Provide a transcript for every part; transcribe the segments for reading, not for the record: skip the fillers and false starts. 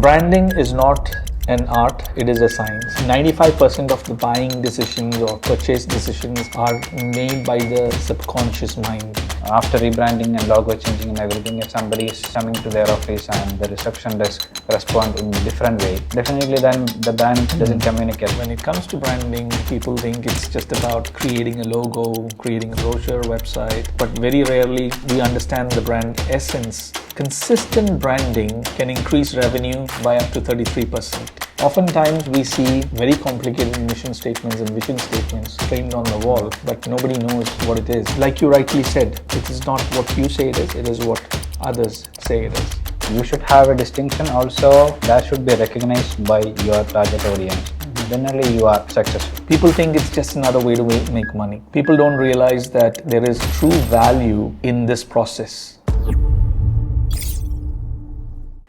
Branding is not an art, it is a science. 95% of the buying decisions or purchase decisions are made by the subconscious mind. After rebranding and logo changing and everything, if somebody is coming to their office and the reception desk respond in a different way, definitely then the brand doesn't communicate. When it comes to branding, people think it's just about creating a logo, creating a brochure, website, but very rarely we understand the brand essence. Consistent branding can increase revenue by up to 33%. Oftentimes we see very complicated mission statements and vision statements framed on the wall, but nobody knows what it is. Like you rightly said, it is not what you say it is what others say it is. You should have a distinction also that should be recognized by your target audience. Generally, you are successful. People think it's just another way to make money. People don't realize that there is true value in this process.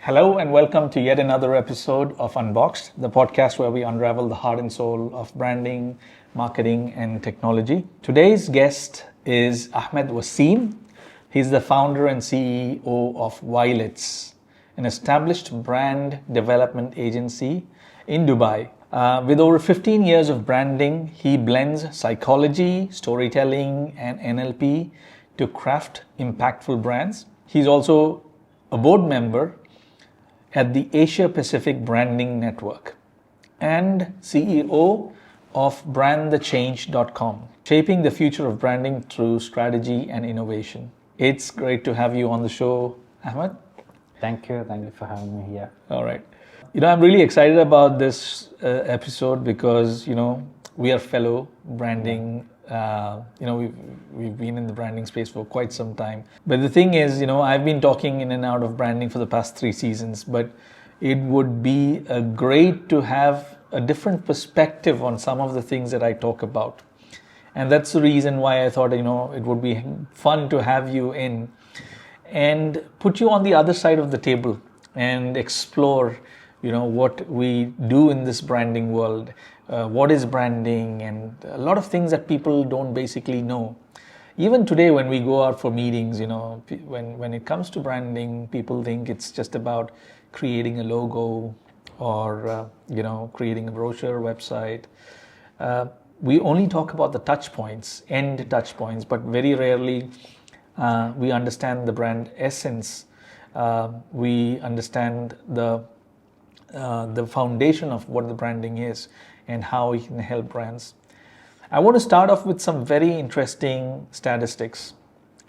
Hello and welcome to yet another episode of Unboxed, the podcast where we unravel the heart and soul of branding, marketing, and technology. Today's guest is Ahmad Vaseem. He's the founder and CEO of Whyletz, an established brand development agency in Dubai. With over 15 years of branding, he blends psychology, storytelling, and NLP to craft impactful brands. He's also a board member at the Asia Pacific Branding Network and CEO of brandthechange.com, shaping the future of branding through strategy and innovation. It's great to have you on the show, Ahmad. Thank you for having me here. All right. I'm really excited about this episode because, we are fellow branding. We've been in the branding space for quite some time. But the thing is, I've been talking in and out of branding for the past 3 seasons, but it would be great to have a different perspective on some of the things that I talk about. And that's the reason why I thought, it would be fun to have you in and put you on the other side of the table and explore what we do in this branding world, what is branding, and a lot of things that people don't basically know. Even today when we go out for meetings, when it comes to branding, people think it's just about creating a logo or, creating a brochure, website. We only talk about the touch points, end touch points, but very rarely we understand the brand essence. We understand the foundation of what the branding is and how it can help brands. I want to start off with some very interesting statistics.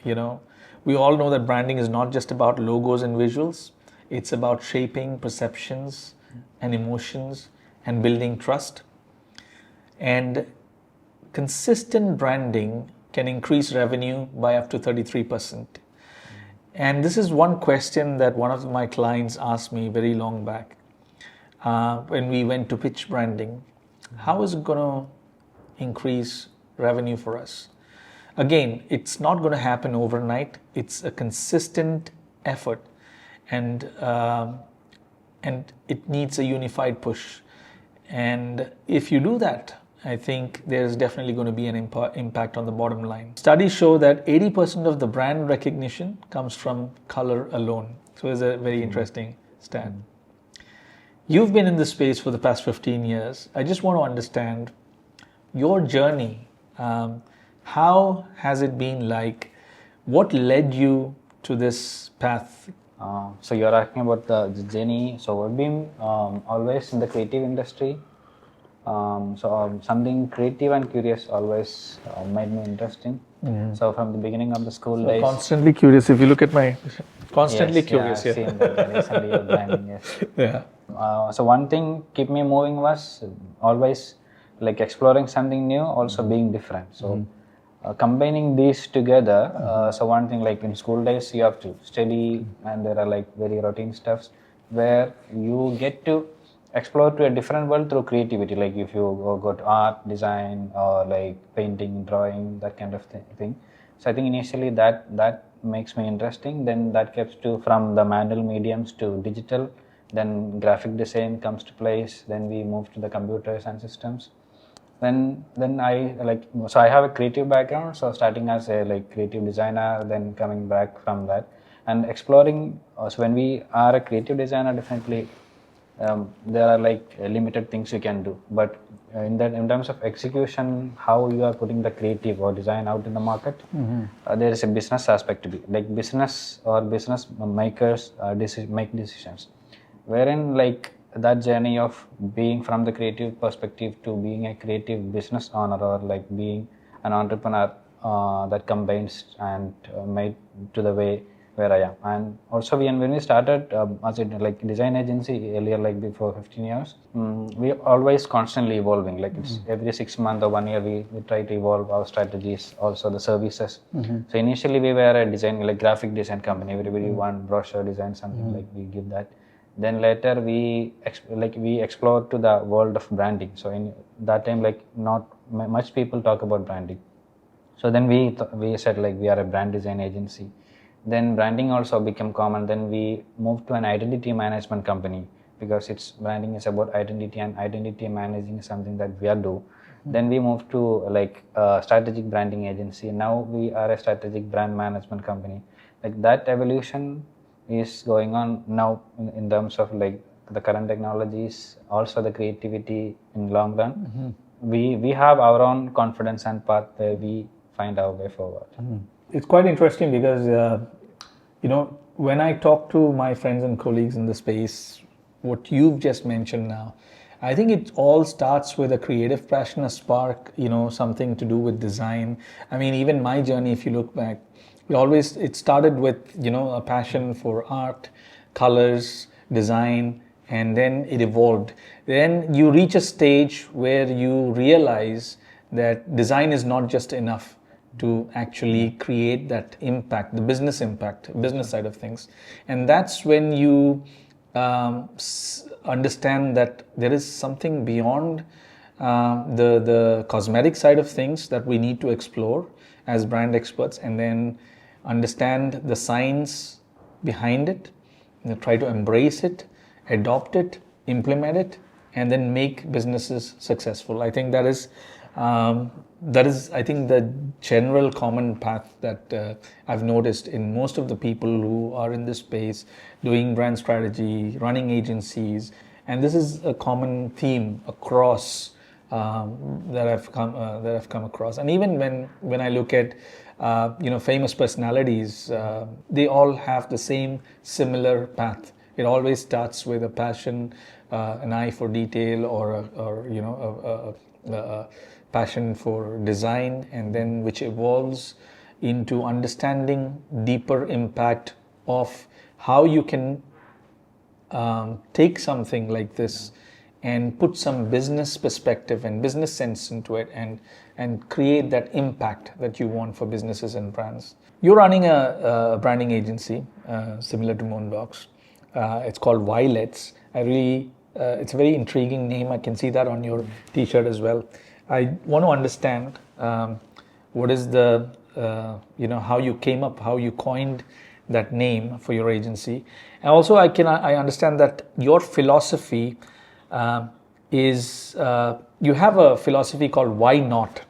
We all know that branding is not just about logos and visuals. It's about shaping perceptions and emotions and building trust. And consistent branding can increase revenue by up to 33%. And this is one question that one of my clients asked me very long back. When we went to pitch branding, how is it going to increase revenue for us? Again, it's not going to happen overnight. It's a consistent effort, and it needs a unified push. And if you do that, I think there's definitely going to be an impact on the bottom line. Studies show that 80% of the brand recognition comes from color alone. So it's a very interesting stat. You've been in this space for the past 15 years. I just want to understand your journey. How has it been like? What led you to this path? So you're asking about the journey. So I've been always in the creative industry. Something creative and curious always made me interesting. Mm-hmm. So from the beginning of the school days. Constantly curious. If you look at my... Constantly curious. Yeah, I've seen that recently you're branding, yes. Yeah. So one thing keep me moving was always like exploring something new, also being different. So combining these together, so one thing like in school days you have to study and there are like very routine stuffs where you get to explore to a different world through creativity. Like if you go to art, design or like painting, drawing, that kind of thing. So I think initially that makes me interesting. Then that gets to from the manual mediums to digital. Then graphic design comes to place. Then we move to the computers and systems. Then I have a creative background. So starting as a creative designer, then coming back from that and exploring. So when we are a creative designer, definitely there are like limited things you can do. But in terms of execution, how you are putting the creative or design out in the market, there is a business aspect to be like business or business makers make decisions, wherein like that journey of being from the creative perspective to being a creative business owner or like being an entrepreneur, that combines and made to the way where I am. And also when we started as a like design agency earlier, like before 15 years, we always constantly evolving. Like it's every 6 months or 1 year we try to evolve our strategies, also the services. So initially we were a design like graphic design company. Everybody want brochure design something, like we give that. Then later we explored to the world of branding. So in that time, like not much people talk about branding. So then we said like we are a brand design agency. Then branding also became common. Then we moved to an identity management company, because it's branding is about identity, and identity managing is something that we are do. Then we moved to like strategic branding agency. Now we are a strategic brand management company. Like that evolution is going on now in terms of like the current technologies, also the creativity in long run. We have our own confidence and path where we find our way forward. It's quite interesting because, when I talk to my friends and colleagues in the space, what you've just mentioned now, I think it all starts with a creative passion, a spark, something to do with design. I mean, even my journey, if you look back, it started with, a passion for art, colors, design, and then it evolved. Then you reach a stage where you realize that design is not just enough to actually create that impact, the business impact, business side of things. And that's when you understand that there is something beyond the cosmetic side of things that we need to explore as brand experts, and then understand the science behind it, try to embrace it, adopt it, implement it, and then make businesses successful. I think that is I think the general common path that I've noticed in most of the people who are in this space doing brand strategy, running agencies, and this is a common theme across that I've come across. And even when I look at famous personalities, they all have the same similar path. It always starts with a passion, an eye for detail, or a passion for design, and then which evolves into understanding deeper impact of how you can take something like this and put some business perspective and business sense into it, and create that impact that you want for businesses and brands. You're running a branding agency similar to Unboxed. It's called Whyletz. It's a very intriguing name. I can see that on your T-shirt as well. I want to understand what is the how you came up, how you coined that name for your agency, and also I understand that your philosophy is you have a philosophy called why not.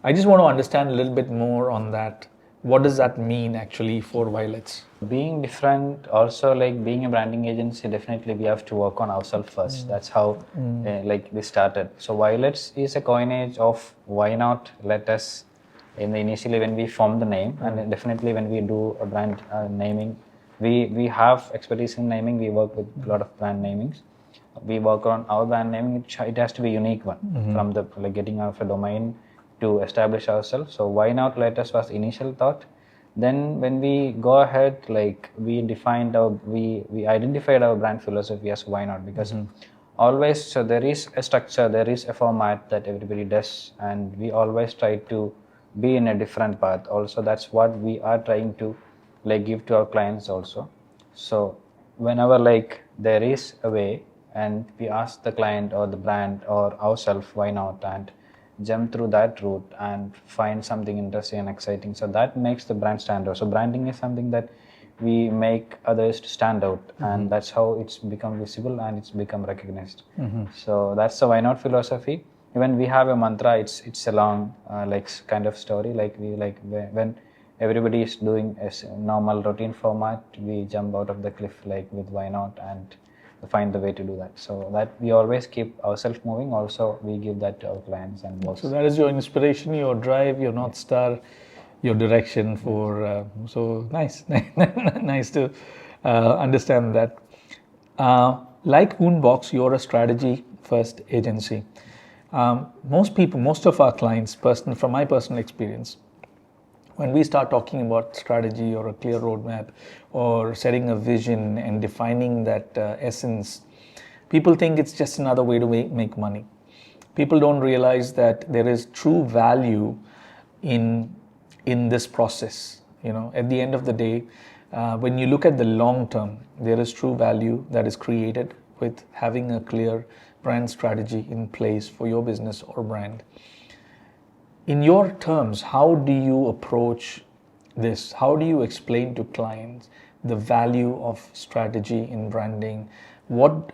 I just want to understand a little bit more on that. What does that mean actually for Whyletz? Being different, also like being a branding agency, definitely we have to work on ourselves first. That's how like we started. So Whyletz is a coinage of why not let us. Initially when we formed the name, and definitely when we do a brand naming, we have expertise in naming. We work with a lot of brand namings. We work on our brand naming. It has to be a unique one from the like getting out of a domain to establish ourselves. So why not let us was initial thought. Then when we go ahead, like we identified our brand philosophy as why not, because always, so there is a structure, there is a format that everybody does, and we always try to be in a different path. Also, that's what we are trying to like give to our clients also. So whenever like there is a way, and we ask the client or the brand or ourselves why not, and jump through that route and find something interesting and exciting. So that makes the brand stand out. So branding is something that we make others to stand out, and that's how it's become visible and it's become recognized. So that's the why not philosophy. Even we have a mantra. It's a long like kind of story. Like when everybody is doing a normal routine format, we jump out of the cliff like with why not, and find the way to do that. So that we always keep ourselves moving. Also, we give that to our clients and works. So that is your inspiration, your drive, your North Star, your direction for. So nice, nice to understand that. Like Unboxed, you're a strategy first agency. Most of our clients, from my personal experience, when we start talking about strategy or a clear roadmap or setting a vision and defining that essence, people think it's just another way to make money. People don't realize that there is true value in this process. At the end of the day, when you look at the long term, there is true value that is created with having a clear brand strategy in place for your business or brand. In your terms, how do you approach this? How do you explain to clients the value of strategy in branding? What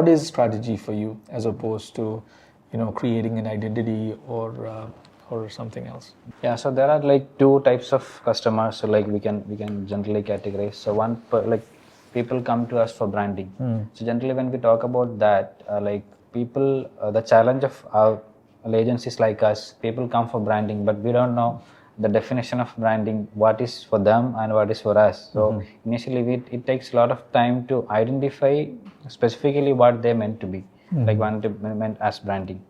is strategy for you as opposed to, creating an identity or something else? Yeah, so there are like two types of customers. So like we can generally categorize. So one like people come to us for branding. So generally when we talk about that, like people, the challenge of our agencies like us, people come for branding, but we don't know the definition of branding, what is for them and what is for us. So initially it takes a lot of time to identify specifically what they meant to be, like what they meant as branding.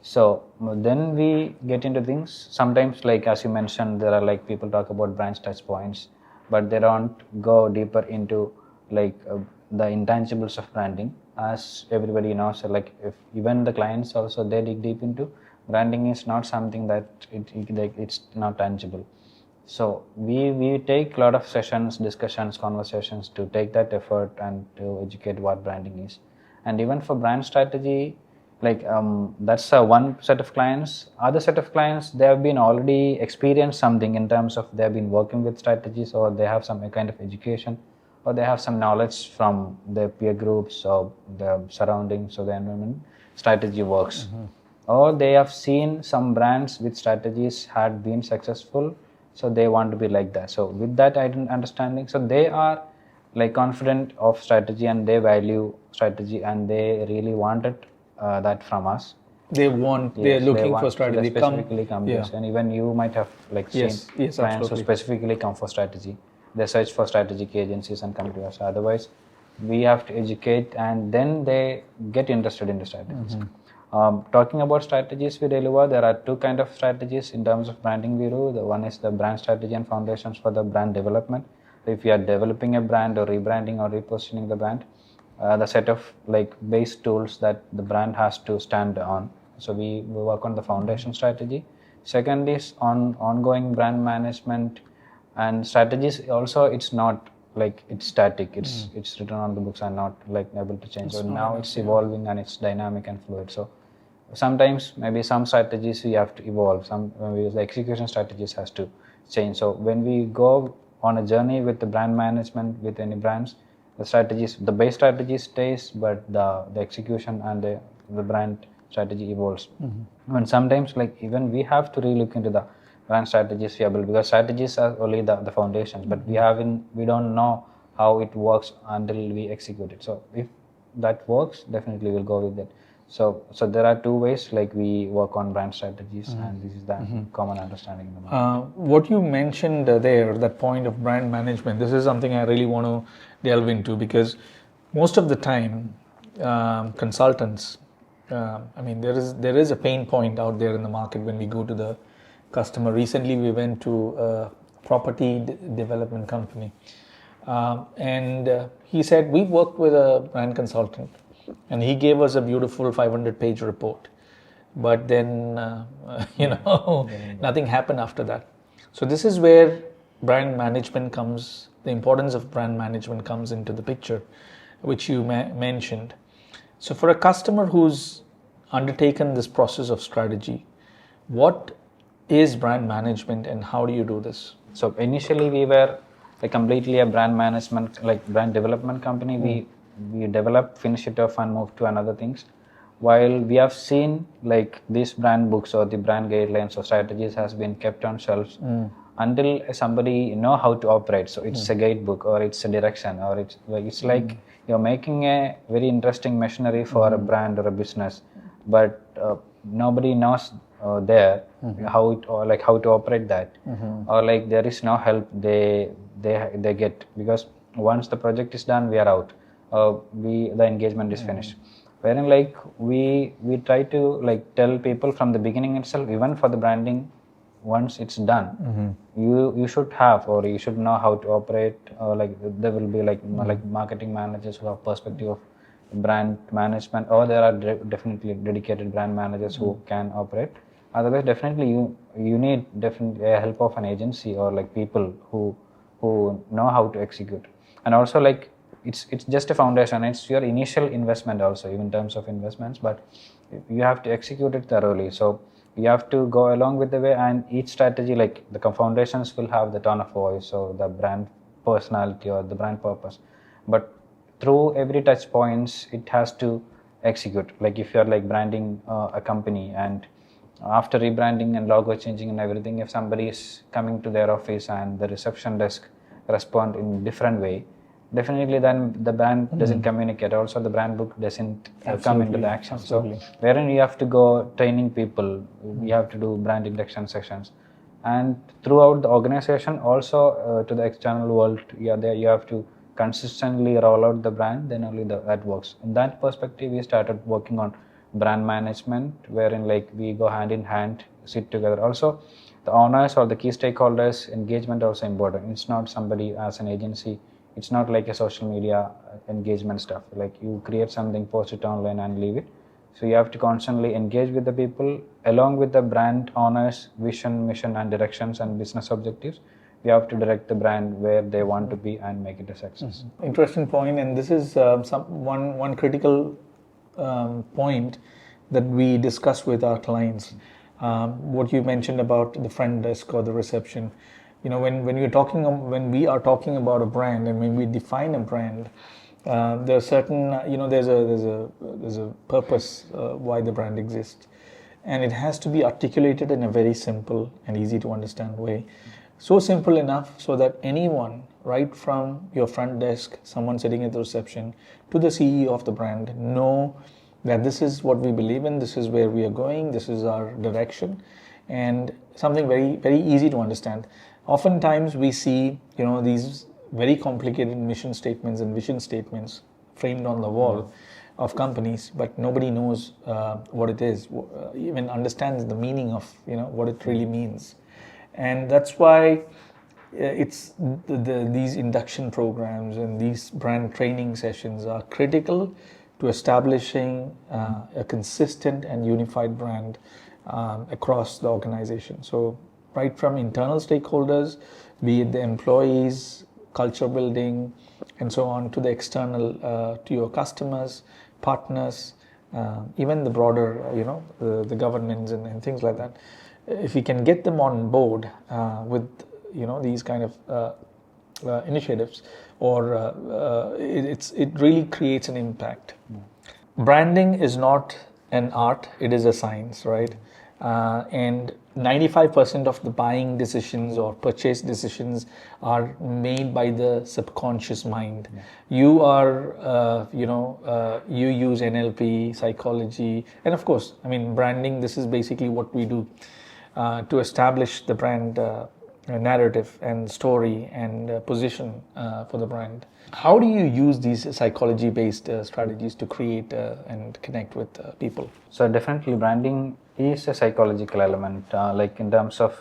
So then we get into things. Sometimes, like as you mentioned, there are like people talk about brand touch points, but they don't go deeper into like the intangibles of branding. As everybody knows, like if even the clients also, they dig deep into branding is not something that it's not tangible. So we take a lot of sessions, discussions, conversations to take that effort and to educate what branding is. And even for brand strategy, like that's one set of clients. Other set of clients, they have been already experienced something in terms of they have been working with strategies, or they have some kind of education, or they have some knowledge from their peer groups or their surroundings or the environment. Strategy works. Or they have seen some brands with strategies had been successful, so they want to be like that. So with that understanding, so they are like confident of strategy and they value strategy and they really wanted that from us. They're looking for strategy. So they specifically come to us. And even you might have like seen clients who specifically come for strategy. They search for strategic agencies and come to us. Otherwise, we have to educate and then they get interested in the strategies. Talking about strategies we deliver, there are two kinds of strategies in terms of branding we do. The one is the brand strategy and foundations for the brand development. If you are developing a brand or rebranding or repositioning the brand, the set of like base tools that the brand has to stand on. So we work on the foundation strategy. Second is on ongoing brand management and strategies. Also, it's not like it's static. It's written on the books and not like able to change. So now it's evolving and it's dynamic and fluid. So sometimes maybe some strategies we have to evolve. Some maybe the execution strategies has to change. So when we go on a journey with the brand management with any brands, the strategies, the base strategy stays, but the execution and the brand strategy evolves. And sometimes like even we have to relook into the brand strategies viable, because strategies are only the foundations, but we don't know how it works until we execute it. So if that works, definitely we'll go with it. So there are two ways like we work on brand strategies, and this is the common understanding in the market. What you mentioned there, that point of brand management, this is something I really want to delve into, because most of the time consultants, there is a pain point out there in the market when we go to the customer. Recently we went to a property development company, and he said, we worked with a brand consultant and he gave us a beautiful 500-page report, but then nothing happened after that. So this is where brand management comes, the importance of brand management comes into the picture, which you mentioned. So for a customer who's undertaken this process of strategy, what is brand management and how do you do this? So initially we were like completely a brand management, like brand development company. We develop, finish it off and move to another things. While we have seen like these brand books or the brand guidelines or strategies has been kept on shelves until somebody know how to operate. So it's a guidebook or it's a direction or it's like you're making a very interesting machinery for a brand or a business, but nobody knows there how it, or like how to operate that, or like there is no help they get, because once the project is done, we are out. The engagement is finished. Wherein like we try to like tell people from the beginning itself, even for the branding, once it's done, you should have, or you should know how to operate. Like there will be like marketing managers who have perspective of brand management, or there are definitely dedicated brand managers who can operate. Otherwise, definitely you need definitely a help of an agency, or like people who know how to execute. And also like it's just a foundation, it's your initial investment also, even in terms of investments, but you have to execute it thoroughly. So you have to go along with the way, and each strategy, like the foundations will have the tone of voice, or the brand personality, or the brand purpose, but through every touch points it has to execute. Like if you're like branding a company, and after rebranding and logo changing and everything, if somebody is coming to their office and the reception desk respond in different way, definitely then the brand doesn't communicate. Also the brand book doesn't come into the action. Absolutely. So wherein you have to go training people, you have to do brand induction sessions, and throughout the organization also to the external world, you have to consistently roll out the brand, then only that works. In that perspective, we started working on brand management, wherein like we go hand in hand, sit together. Also the owners or the key stakeholders engagement also important. It's not somebody as an agency, it's not like a social media engagement stuff, like you create something, post it online and leave it. So you have to constantly engage with the people along with the brand owners vision, mission and directions and business objectives. You have to direct the brand where they want to be and make it a success. Interesting point, and this is one critical point that we discuss with our clients. What you mentioned about the front desk or the reception, when we are talking about a brand, and when we define a brand, there are certain there's a purpose why the brand exists, and it has to be articulated in a very simple and easy to understand way. So simple enough so that anyone, right from your front desk, someone sitting at the reception, to the CEO of the brand, know that this is what we believe in, this is where we are going, this is our direction, and something very, very easy to understand. Oftentimes we see, these very complicated mission statements and vision statements framed on the wall of companies, but nobody knows what it is, even understands the meaning of, what it really means. And that's why it's these induction programs and these brand training sessions are critical to establishing a consistent and unified brand across the organization. So right from internal stakeholders, be it the employees, culture building, and so on, to the external, to your customers, partners, even the broader, the governance and things like that. If we can get them on board with these kind of initiatives, or it really creates an impact. Branding is not an art; it is a science, right? And 95% of the buying decisions or purchase decisions are made by the subconscious mind. You are, you use NLP, psychology, and of course, branding. This is basically what we do to establish the brand narrative and story and position for the brand. How do you use these psychology-based strategies to create and connect with people? So definitely branding is a psychological element. Like in terms of,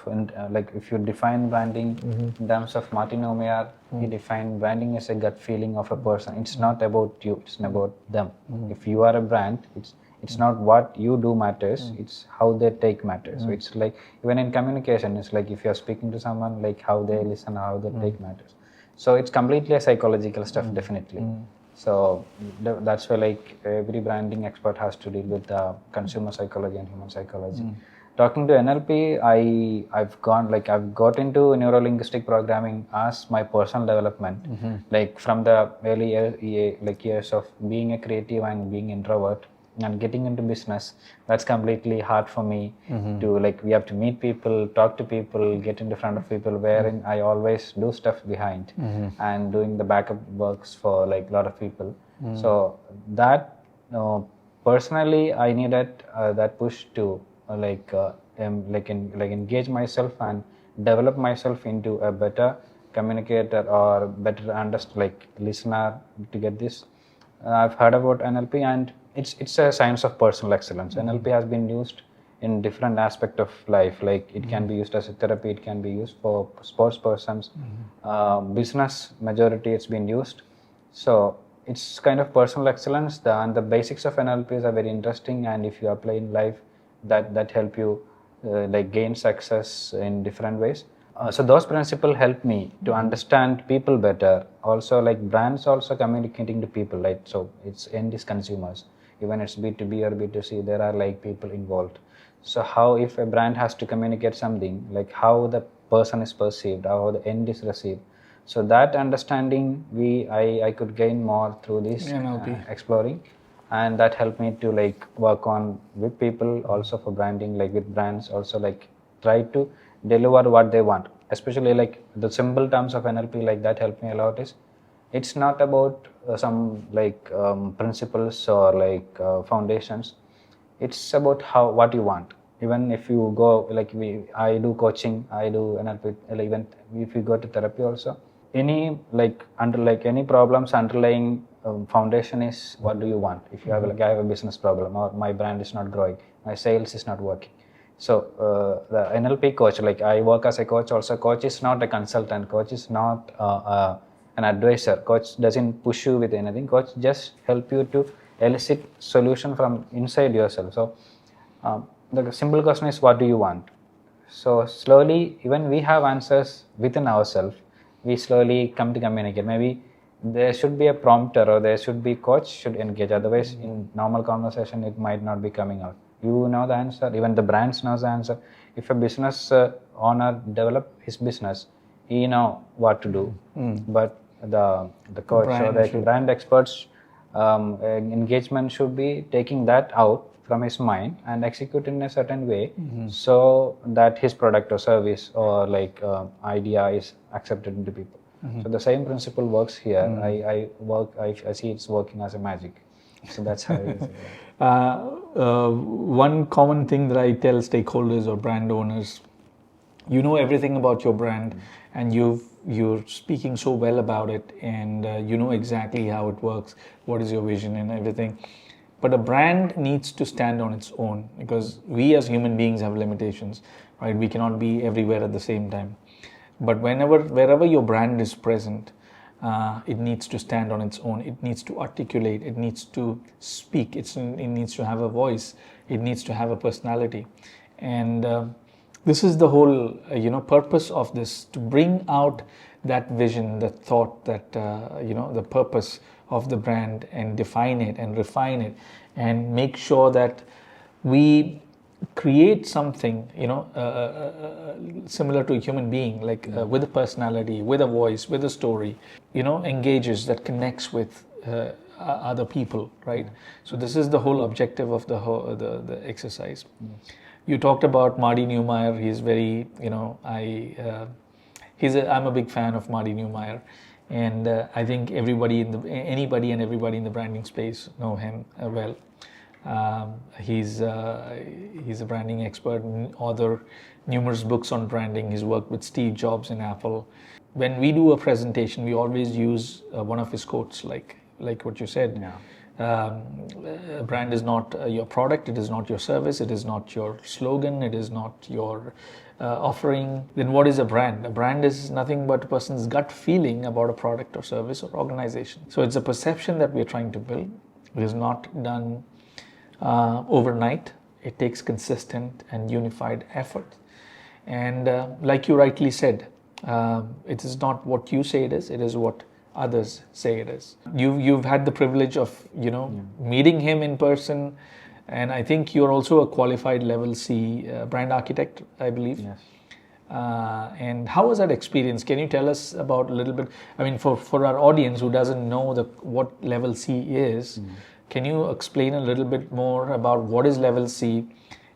like if you define branding in terms of Martin Omeyer, he defined branding as a gut feeling of a person. It's not about you, it's about them. If you are a brand, it's not what you do matters, it's how they take matters. So it's like, even in communication, it's like if you're speaking to someone, like how they listen, how they take matters. So it's completely a psychological stuff, definitely. So that's why like every branding expert has to deal with consumer psychology and human psychology. Talking to NLP, I've got into neuro-linguistic programming as my personal development. Like from the early years of being a creative and being introvert and getting into business, that's completely hard for me to, like, we have to meet people, talk to people, get in front of people, wherein I always do stuff behind and doing the backup works for like a lot of people. So that personally, I needed that push to engage myself and develop myself into a better communicator or better listener to get this. I've heard about NLP, and it's a science of personal excellence. NLP has been used in different aspect of life. Like it can be used as a therapy, it can be used for sports persons, business. Majority it's been used. So it's kind of personal excellence. And the basics of NLPs are very interesting, and if you apply in life, that help you gain success in different ways. So those principles help me to understand people better. Also, like brands also communicating to people, right? So it's end is consumers. Even it's B2B or B2C, there are like people involved. So how if a brand has to communicate something, like how the person is perceived, how the end is received. So that understanding I could gain more through this exploring, and that helped me to like work on with people also for branding, like with brands also, like try to deliver what they want, especially like the simple terms of NLP, like that helped me a lot. Is it's not about some principles or foundations. It's about what you want. Even if you go I do coaching, I do NLP, even if you go to therapy also, any any problems underlying foundation is what do you want. If you have I have a business problem, or my brand is not growing, my sales is not working. So the NLP coach, like I work as a coach also. Coach is not a consultant. Coach is not an advisor. Coach doesn't push you with anything. Coach just help you to elicit solution from inside yourself. So the simple question is, what do you want? So slowly, even we have answers within ourselves, we slowly come to communicate. Maybe there should be a prompter, or there should be coach should engage. Otherwise, in normal conversation, it might not be coming out. You know the answer. Even the brands knows the answer. If a business owner develop his business, he know what to do. But the coach or the brand experts engagement should be taking that out from his mind and execute in a certain way, so that his product or service or idea is accepted into people. So the same principle works here. I see it's working as a magic. So that's how it is. One common thing that I tell stakeholders or brand owners, you know everything about your brand, and you're speaking so well about it, and you know exactly how it works, what is your vision and everything. But a brand needs to stand on its own, because we as human beings have limitations, right? We cannot be everywhere at the same time. But wherever your brand is present, it needs to stand on its own. It needs to articulate. It needs to speak. It needs to have a voice. It needs to have a personality. And this is the whole purpose of this, to bring out that vision, that thought, that the purpose of the brand, and define it and refine it, and make sure that we create something similar to a human being, with a personality, with a voice, with a story, engages, that connects with other people, right? So this is the whole objective of the exercise. You talked about Marty Neumeyer. He's very, I'm a big fan of Marty Neumeyer, and I think anybody and everybody in the branding space know him well. He's a branding expert, author, numerous books on branding. He's worked with Steve Jobs in Apple. When we do a presentation, we always use one of his quotes, like what you said. Yeah. A brand is not your product, it is not your service, it is not your slogan, it is not your offering. Then what is a brand? A brand is nothing but a person's gut feeling about a product or service or organization. So it's a perception that we're trying to build. It is not done overnight. It takes consistent and unified effort. And like you rightly said, it is not what you say it is what others say it is. You've had the privilege of meeting him in person, and I think you're also a qualified level C brand architect, I believe. Yes. And how was that experience? Can you tell us about a little bit? I mean, for our audience who doesn't know what level C is, can you explain a little bit more about what is level C?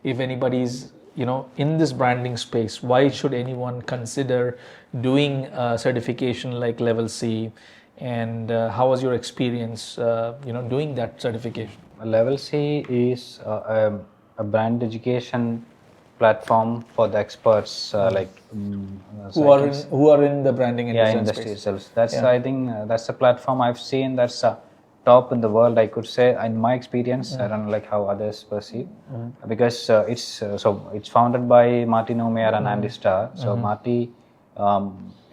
If anybody's in this branding space, why should anyone consider doing a certification like level C? and how was your experience, doing that certification? Level C is a brand education platform for the experts, Who are in the branding and yeah, design industry space? itself. That's I think that's the platform I've seen that's top in the world. I could say, in my experience, I don't know like how others perceive, because it's founded by Marty Nomer and Andy Starr. So Marty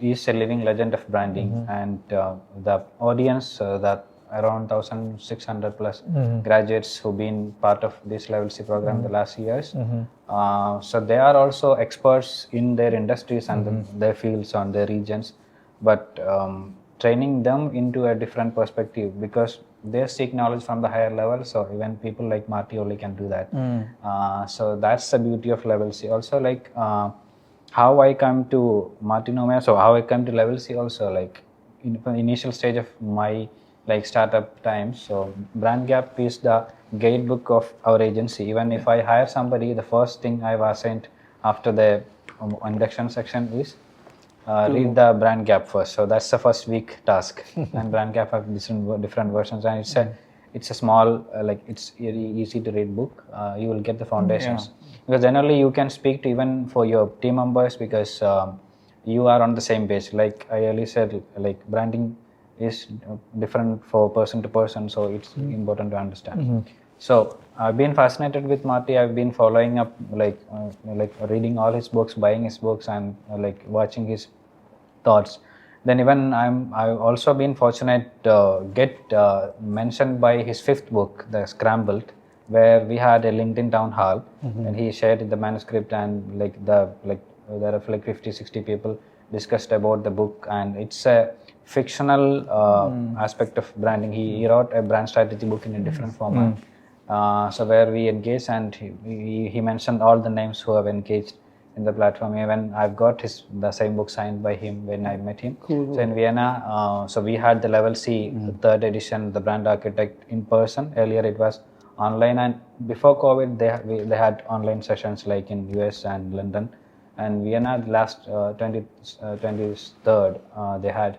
is a living legend of branding, and the audience that around 1,600 plus graduates who've been part of this Level C program the last years. So they are also experts in their industries and their fields on their regions, but training them into a different perspective because they seek knowledge from the higher level. So even people like Marty only can do that. So that's the beauty of Level C. Also, like how I come to Marty Nomer, so how I come to Level C also, like in the initial stage of my like startup times. So Brand Gap is the guidebook of our agency. Even if I hire somebody, the first thing I've assigned after the induction section is read the Brand Gap first. So that's the first week task. And Brand Gap have different versions, and it's a small it's really easy to read book. You will get the foundations because generally you can speak to even for your team members because you are on the same page. Like I earlier said, like branding is different for person to person, so it's important to understand. So I've been fascinated with Marty. I've been following up, like reading all his books, buying his books, and like watching his thoughts. Then even I've also been fortunate to get mentioned by his fifth book, The Scrambled, where we had a LinkedIn town hall, and he shared the manuscript, and there are like 50-60 people discussed about the book, and it's a fictional aspect of branding. He wrote a brand strategy book in a different format. So where we engaged, and he mentioned all the names who have engaged in the platform. Even I've got the same book signed by him when I met him. Cool. So in Vienna, so we had the Level C third edition, the Brand Architect, in person. Earlier it was online, and before COVID they had online sessions like in US and London. And Vienna, the last 23rd, they had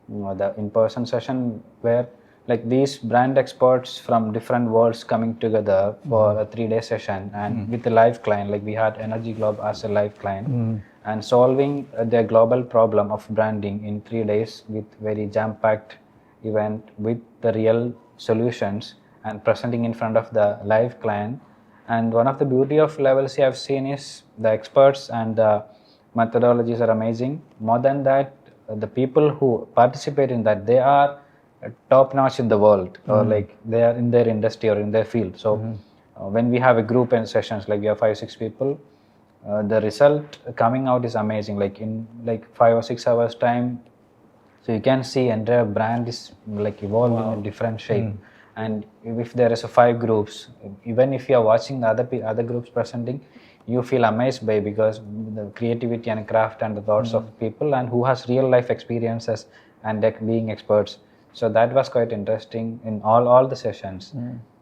the in-person session where like these brand experts from different worlds coming together for a 3-day session, and with a live client, like we had Energy Globe as a live client, and solving the global problem of branding in 3 days with very jam-packed event with the real solutions and presenting in front of the live client. And one of the beauty of Level C I've seen is the experts and the methodologies are amazing. More than that, the people who participate in that, they are top notch in the world, or like they are in their industry or in their field. So when we have a group and sessions, like we have 5-6 people, the result coming out is amazing. Like in like 5 or 6 hours time, so you can see entire brand is like evolving in a different shape. And if there is 5 groups, even if you are watching the other groups presenting, you feel amazed by, because the creativity and craft and the thoughts of people and who has real life experiences and being experts. So that was quite interesting in all the sessions.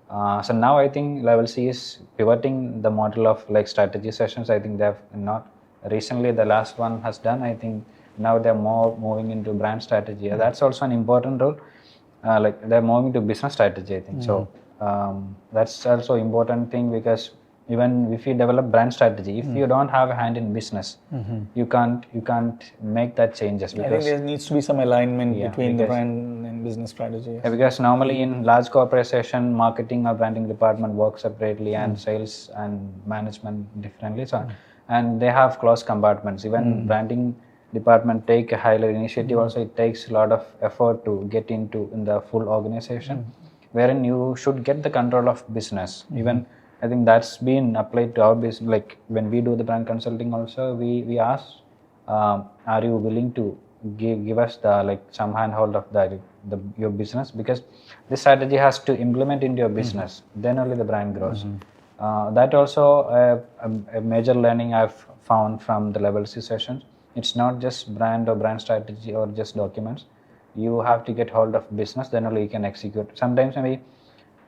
So now I think Level C is pivoting the model of like strategy sessions. I think they have not recently, the last one has done. I think now they're more moving into brand strategy. That's also an important role. Like they're moving to business strategy, I think. So that's also important thing, because even if you develop brand strategy, if you don't have a hand in business, you can't make that changes. Because I think there needs to be some alignment between the brand and business strategy. Yeah, because normally in large corporation, marketing or branding department work separately, and sales and management differently. So and they have closed compartments. Even branding department take a higher initiative. Also, it takes a lot of effort to get in the full organization, wherein you should get the control of business. Even I think that's been applied to our business. Like when we do the brand consulting, also we ask, are you willing to give us the like some handhold of your business, because this strategy has to implement into your business. Then only the brand grows. That also a major learning I've found from the Level C sessions. It's not just brand or brand strategy or just documents. You have to get hold of business, then only you can execute. Sometimes maybe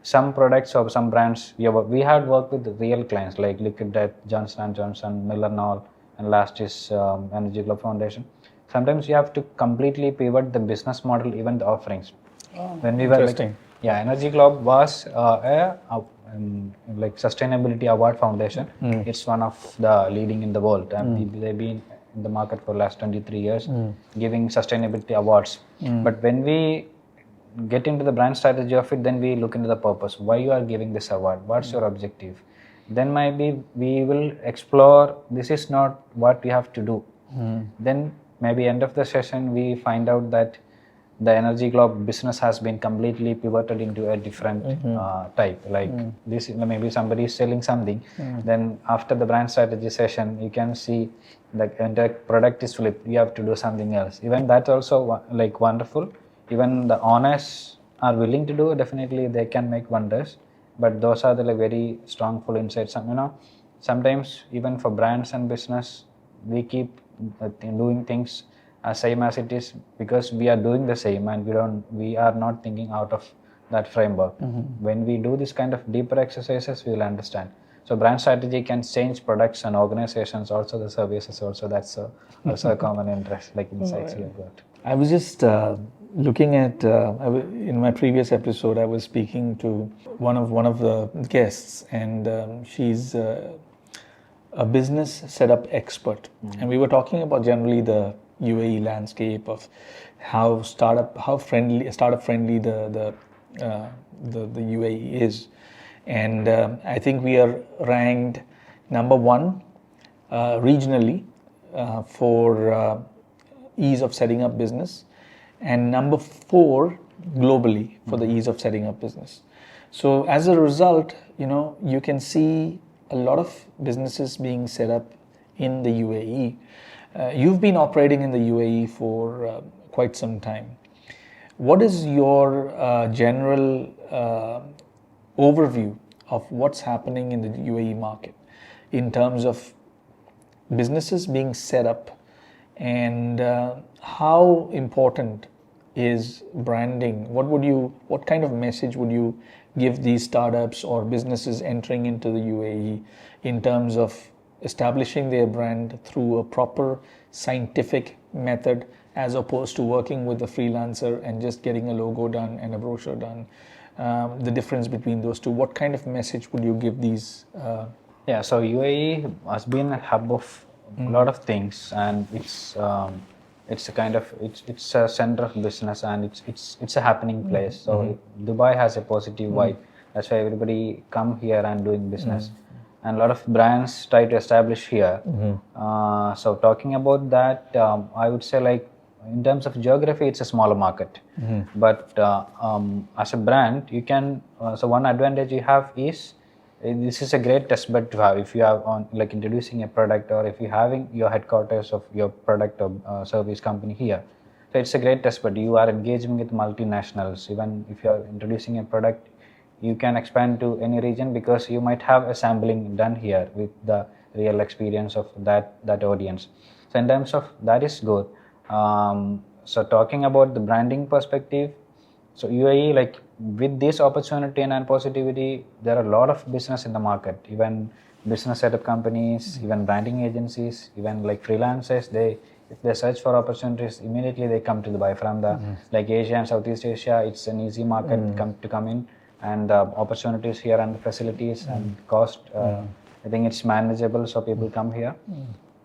some products or some brands, we had worked with real clients like Liquid Death, Johnson & Johnson, Miller Knoll, and last is Energy Globe Foundation. sometimes you have to completely pivot the business model, even the offerings. When we were Interesting. Energy Globe was like Sustainability Award Foundation. It's one of the leading in the world. They've been in the market for last 23 years, giving sustainability awards. But when we get into the brand strategy of it, then we look into the purpose. Why you are giving this award? What's your objective? Then maybe we will explore. This is not what we have to do. Then maybe end of the session we find out that the Energy Globe business has been completely pivoted into a different type. Like this, maybe somebody is selling something. Then after the brand strategy session, you can see the entire product is flipped. You have to do something else. Even that's also like wonderful. Even the owners are willing to do. Definitely, they can make wonders. But those are the like very strong full insights. Sometimes even for brands and business, we keep doing things same as it is because we are doing the same and we are not thinking out of that framework. When we do this kind of deeper exercises, we will understand. So brand strategy can change products and organizations, also the services. Also that's also a common interest, like insights you have got. I was just looking at in my previous episode, I was speaking to one of the guests, and she's a business setup expert, and we were talking about generally the UAE landscape of how startup friendly the UAE is, and I think we are ranked number 1 regionally for ease of setting up business, and number 4 globally for the ease of setting up business. So as a result, you can see a lot of businesses being set up in the UAE. You've been operating in the UAE for quite some time. What is your general overview of what's happening in the UAE market in terms of businesses being set up, and how important is branding? What kind of message would you give these startups or businesses entering into the UAE in terms of establishing their brand through a proper scientific method, as opposed to working with a freelancer and just getting a logo done and a brochure done? The difference between those two, what kind of message would you give these? So UAE has been a hub of a lot of things, and it's a kind of it's a center of business, and it's a happening place. So Dubai has a positive vibe. That's why everybody come here and doing business. And a lot of brands try to establish here. So talking about that, I would say like in terms of geography, it's a smaller market. But as a brand, you can. So one advantage you have is this is a great test bed to have if you are on like introducing a product, or if you're having your headquarters of your product or service company here. So it's a great test bed. You are engaging with multinationals. Even if you are introducing a product, you can expand to any region because you might have a sampling done here with the real experience of that audience. So in terms of that is good. So talking about the branding perspective, so UAE, like with this opportunity and positivity, there are a lot of business in the market. Even business setup companies, even branding agencies, even like freelancers, if they search for opportunities, immediately they come to Dubai from the like Asia and Southeast Asia. It's an easy market to come in, and the opportunities here and the facilities and cost. I think it's manageable, so people come here.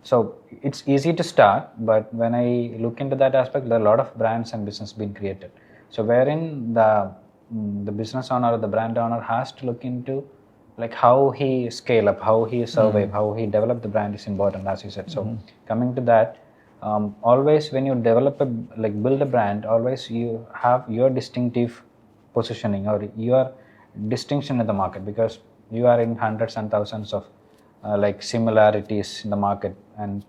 So it's easy to start, but when I look into that aspect, there are a lot of brands and business being created. So wherein the business owner or the brand owner has to look into like how he scale up, how he survive, how he develop the brand is important, as you said. So coming to that, always when you build a brand, always you have your distinctive positioning or your distinction in the market, because you are in hundreds and thousands of like similarities in the market, and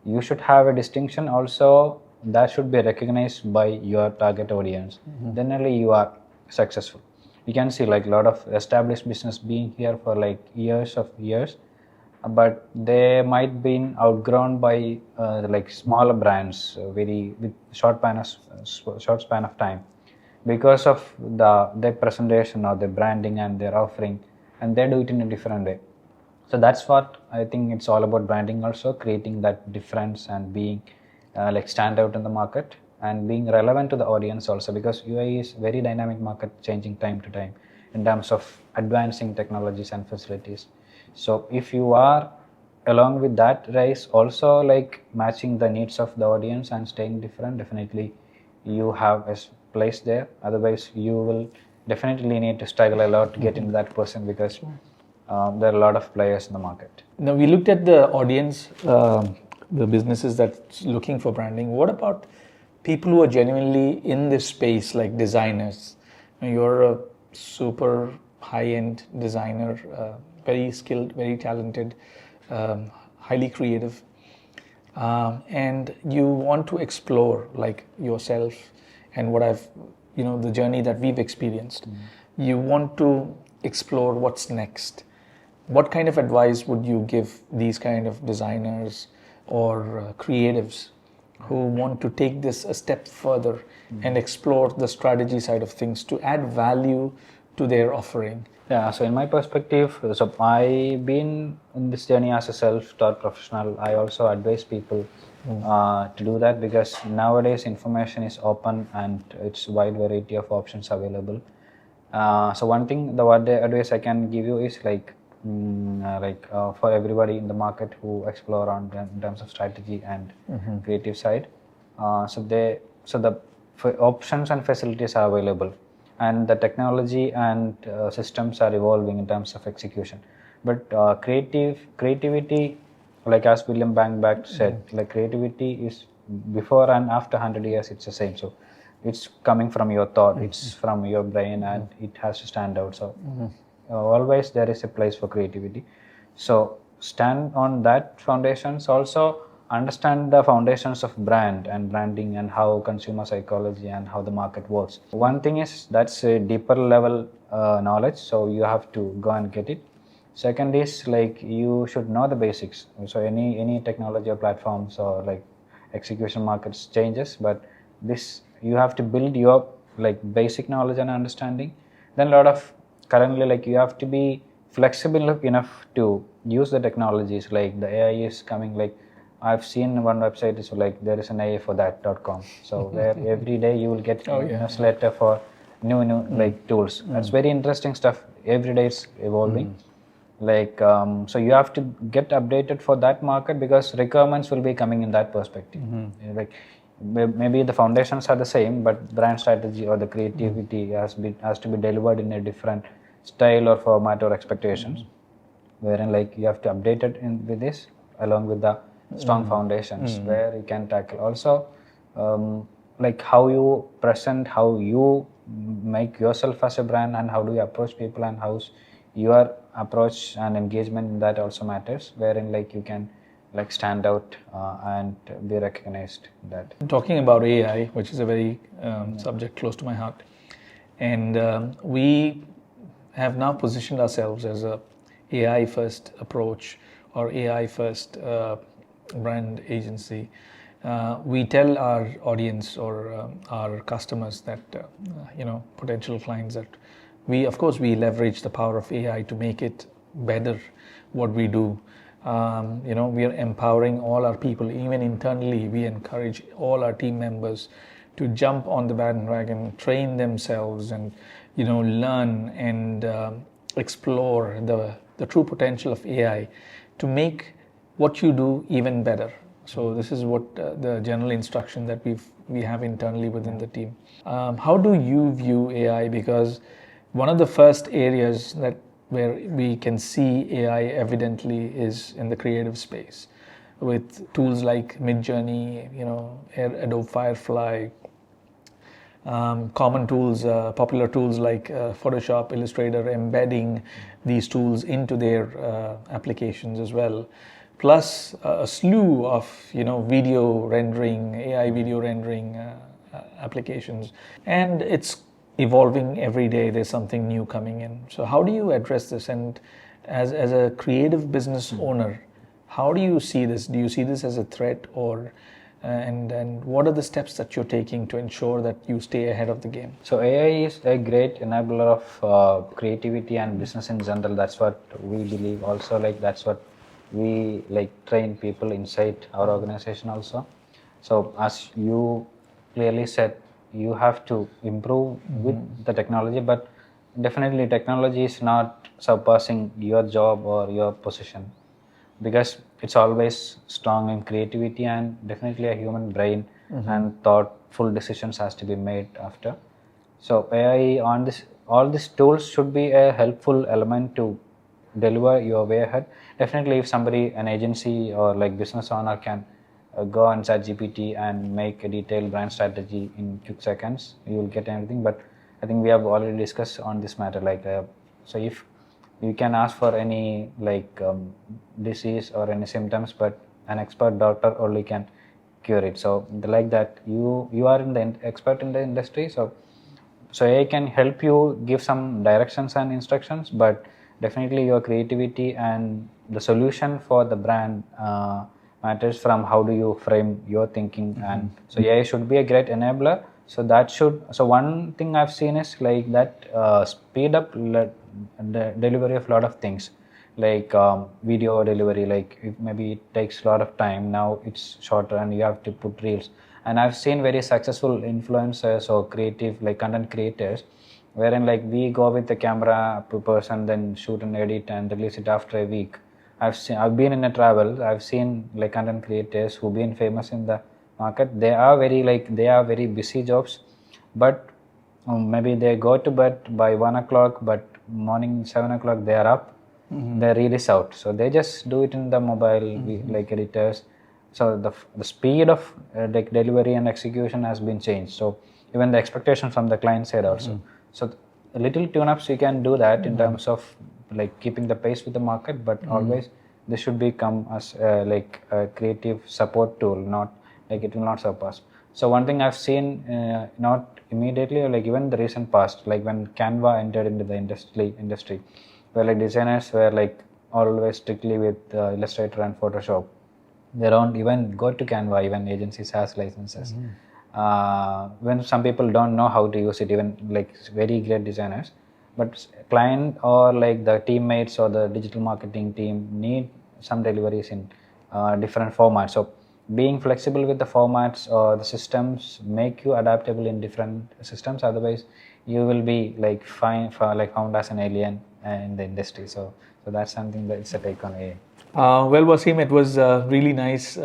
you should have a distinction also that should be recognized by your target audience. Then only you are successful. You can see like a lot of established business being here for like years, but they might be outgrown by like smaller brands with short span of time, because of their presentation or their branding and their offering, and they do it in a different way. So that's what I think it's all about, branding also, creating that difference and being like stand out in the market and being relevant to the audience also, because UI is very dynamic market, changing time to time in terms of advancing technologies and facilities. So if you are along with that race also like matching the needs of the audience and staying different, definitely you have a place there. Otherwise you will definitely need to struggle a lot to get into that person, because there are a lot of players in the market. Now, we looked at the audience, the businesses that's looking for branding. What about people who are genuinely in this space, like designers? You're a super high-end designer, very skilled, very talented, highly creative, and you want to explore like yourself and what I've, the journey that we've experienced. You want to explore what's next. What kind of advice would you give these kind of designers or creatives who want to take this a step further and explore the strategy side of things to add value to their offering? Yeah, so in my perspective, so I've been in this journey as a self-taught professional. I also advise people to do that, because nowadays information is open and it's wide variety of options available. So one thing, the advice I can give you is like for everybody in the market who explore on in terms of strategy and creative side. So the options and facilities are available, and the technology and systems are evolving in terms of execution. But creativity, like as William Bankback said, like creativity is before and after 100 years, it's the same. So it's coming from your thought, it's from your brain, and it has to stand out. So always there is a place for creativity. So stand on that foundations. Also understand the foundations of brand and branding and how consumer psychology and how the market works. One thing is that's a deeper level knowledge, so you have to go and get it. Second is like you should know the basics. So any technology or platforms or like execution markets changes, but this you have to build your like basic knowledge and understanding. Then a lot of currently like you have to be flexible enough to use the technologies, like the AI is coming. Like I've seen one website is like there is an AI for that.com, so where every day you will get newsletter for new like tools. That's very interesting stuff. Every day it's evolving. Like so you have to get updated for that market, because requirements will be coming in that perspective. Like maybe the foundations are the same, but brand strategy or the creativity has to be delivered in a different style or format or expectations, wherein like you have to update it with this along with the strong foundations where you can tackle. Also like how you present, how you make yourself as a brand, and how do you approach people, and how's your approach and engagement in that also matters, wherein like you can like stand out and be recognized. That talking about AI, which is a very subject close to my heart, and we have now positioned ourselves as a AI first approach or AI first brand agency. We tell our audience or our customers that potential clients that we leverage the power of AI to make it better what we do. We are empowering all our people. Even internally, we encourage all our team members to jump on the bandwagon, train themselves, and learn and explore the true potential of AI to make what you do even better. So this is what the general instruction that we have internally within the team. How do you view AI? Because one of the first areas where we can see AI evidently is in the creative space, with tools like Midjourney, Adobe Firefly, common tools, popular tools like Photoshop, Illustrator, embedding these tools into their applications as well. Plus a slew of video rendering, AI video rendering applications, and it's evolving every day. There's something new coming in. So how do you address this? And as a creative business owner, how do you see this? Do you see this as a threat, or and what are the steps that you're taking to ensure that you stay ahead of the game? So AI is a great enabler of creativity and business in general. That's what we believe. Also, like that's what we like train people inside our organization also. So as you clearly said, you have to improve with the technology, but definitely technology is not surpassing your job or your position, because it's always strong in creativity and definitely a human brain and thoughtful decisions has to be made after. So AI on this, all these tools should be a helpful element to deliver your way ahead. Definitely, if somebody, an agency or like business owner can go on ChatGPT and make a detailed brand strategy in quick seconds, you will get everything. But I think we have already discussed on this matter. So if you can ask for any disease or any symptoms, but an expert doctor only can cure it. So like that, you are in the expert in the industry, so AI can help you give some directions and instructions, but definitely your creativity and the solution for the brand matters from how do you frame your thinking. And so AI should be a great enabler. So that should, so one thing I've seen is like that speed up the delivery of a lot of things, like video delivery. Like if maybe it takes a lot of time, now it's shorter and you have to put reels. And I've seen very successful influencers or creative like content creators, wherein like we go with the camera person, then shoot and edit and release it after a week. I've been in a travel, I've seen like content creators who've been famous in the market. They are very busy jobs, but maybe they go to bed by 1 o'clock, but morning 7 o'clock they are up. The reel is out, so they just do it in the mobile, like editors. So the speed of like delivery and execution has been changed. So even the expectation from the client side also. So a little tune-ups you can do that in terms of like keeping the pace with the market, but always this should become as like a creative support tool, not like it will not surpass. So one thing I've seen, not immediately or like even the recent past, like when Canva entered into the industry, where like designers were like always strictly with Illustrator and Photoshop. They don't even go to Canva, even agencies has licenses. When some people don't know how to use it, even like very great designers, but client or like the teammates or the digital marketing team need some deliveries in different formats. So being flexible with the formats or the systems make you adaptable in different systems. Otherwise, you will be like found as an alien in the industry. So that's something that it's a take on AI. Well, Wasim, it was really nice,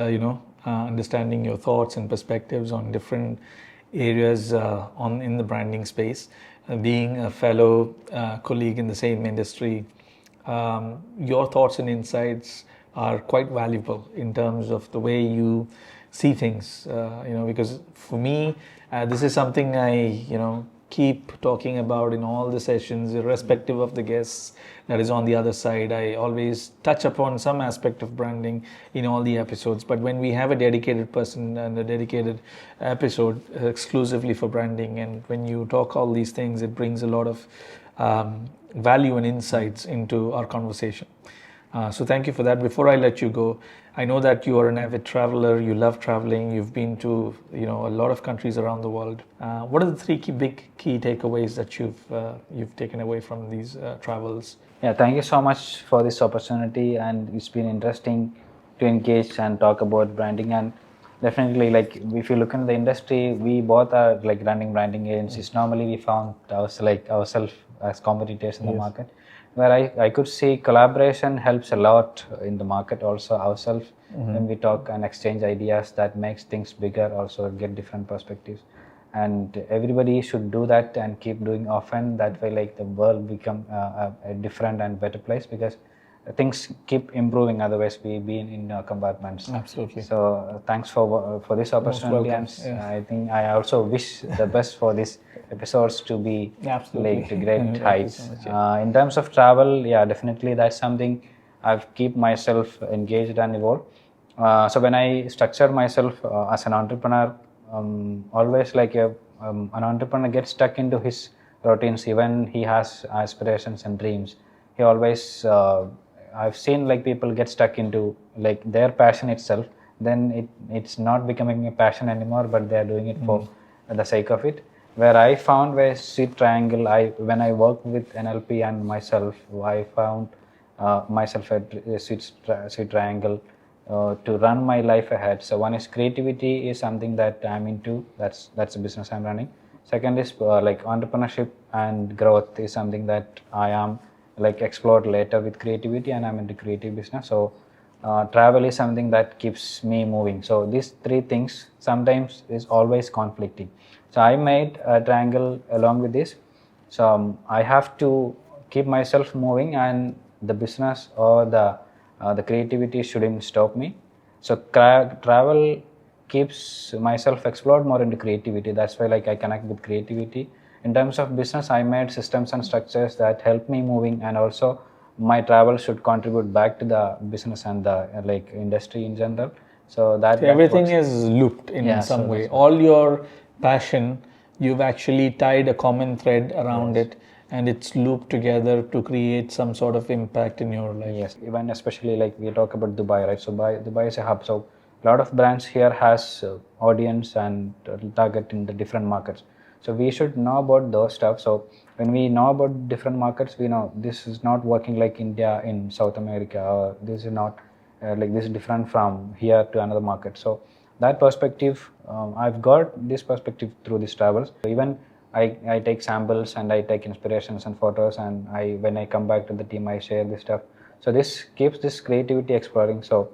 understanding your thoughts and perspectives on different areas in the branding space. Being a fellow colleague in the same industry, your thoughts and insights are quite valuable in terms of the way you see things. Because for me, this is something I keep talking about in all the sessions, irrespective of the guests that is on the other side. I always touch upon some aspect of branding in all the episodes. But when we have a dedicated person and a dedicated episode exclusively for branding, and when you talk all these things, it brings a lot of value and insights into our conversation. So thank you for that. Before I let you go, I know that you are an avid traveler. You love traveling. You've been to a lot of countries around the world. What are the three big key takeaways that you've taken away from these travels? Yeah, thank you so much for this opportunity, and it's been interesting to engage and talk about branding. And definitely, like if you look in the industry, we both are like running branding agencies. Normally, we found ourselves as competitors in the market, where I could see collaboration helps a lot in the market. Also ourselves, when we talk and exchange ideas, that makes things bigger. Also get different perspectives, and everybody should do that and keep doing often. That way, like the world become a different and better place, because things keep improving. Otherwise, we be in compartments. Absolutely. So thanks for this opportunity, and I think I also wish the best for these episodes to be like to great heights. In terms of travel, yeah, definitely that's something I've keep myself engaged and evolved. So when I structure myself as an entrepreneur, always like an entrepreneur gets stuck into his routines. Even he has aspirations and dreams, he always I've seen like people get stuck into like their passion itself, then it's not becoming a passion anymore, but they are doing it for the sake of it. Where I found where sweet triangle, when I worked with NLP and myself, I found myself at a sweet triangle, to run my life ahead. So one is creativity is something that I'm into. That's a business I'm running. Second is like entrepreneurship and growth is something that I am like explored later with creativity, and I'm into creative business. So travel is something that keeps me moving. So these three things sometimes is always conflicting. So I made a triangle along with this. So I have to keep myself moving, and the business or the creativity shouldn't stop me. So travel keeps myself explored more into creativity. That's why like I connect with creativity. In terms of business, I made systems and structures that help me moving, and also my travel should contribute back to the business and the like industry in general. So that Everything works. is looped in Yeah, some so way. that's All your passion, you've actually tied a common thread around it, and it's looped together to create some sort of impact in your life. Yes, even especially like we talk about Dubai, right? So Dubai is a hub. So a lot of brands here has audience and target in the different markets. So we should know about those stuff. So when we know about different markets, we know this is not working like India in South America, or this is not like this is different from here to another market. So that perspective, I've got this perspective through these travels. Even I take samples and I take inspirations and photos, and when I come back to the team I share this stuff. So this keeps this creativity exploring. So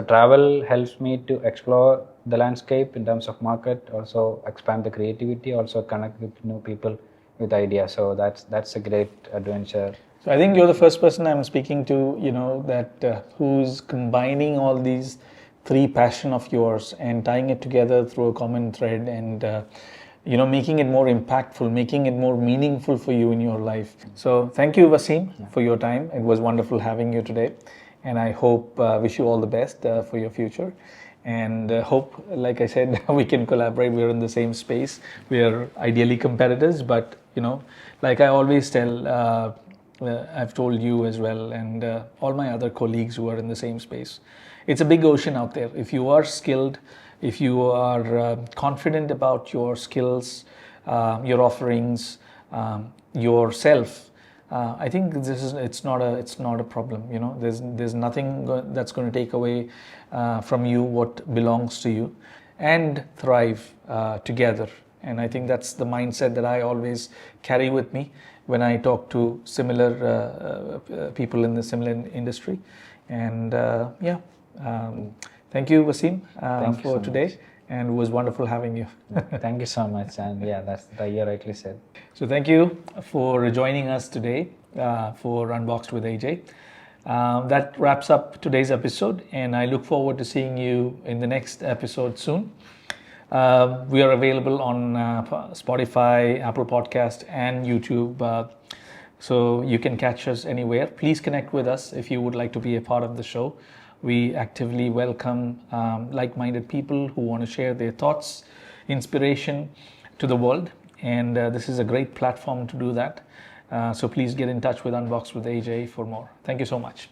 travel helps me to explore the landscape in terms of market, also expand the creativity, also connect with new people with ideas. So that's a great adventure. So I think you're the first person I'm speaking to, that who's combining all these three passion of yours and tying it together through a common thread, and making it more impactful, making it more meaningful for you in your life. So thank you, Vaseem, for your time. It was wonderful having you today, and I hope wish you all the best for your future. And hope, like I said, we can collaborate. We're in the same space. We're ideally competitors, but like I always tell. I've told you as well, and all my other colleagues who are in the same space. It's a big ocean out there. If you are skilled, if you are confident about your skills, your offerings, yourself, I think it's not a problem. There's nothing that's going to take away from you what belongs to you, and thrive together. And I think that's the mindset that I always carry with me when I talk to similar people in the similar industry. And thank you, Vaseem, for today. And it was wonderful having you. Thank you so much. And yeah, that's the you rightly said. So thank you for joining us today for Unboxed with AJ. That wraps up today's episode, and I look forward to seeing you in the next episode soon. We are available on Spotify, Apple Podcast, and YouTube. So you can catch us anywhere. Please connect with us if you would like to be a part of the show. We actively welcome like-minded people who want to share their thoughts, inspiration to the world. And this is a great platform to do that. So please get in touch with Unboxed with AJ for more. Thank you so much.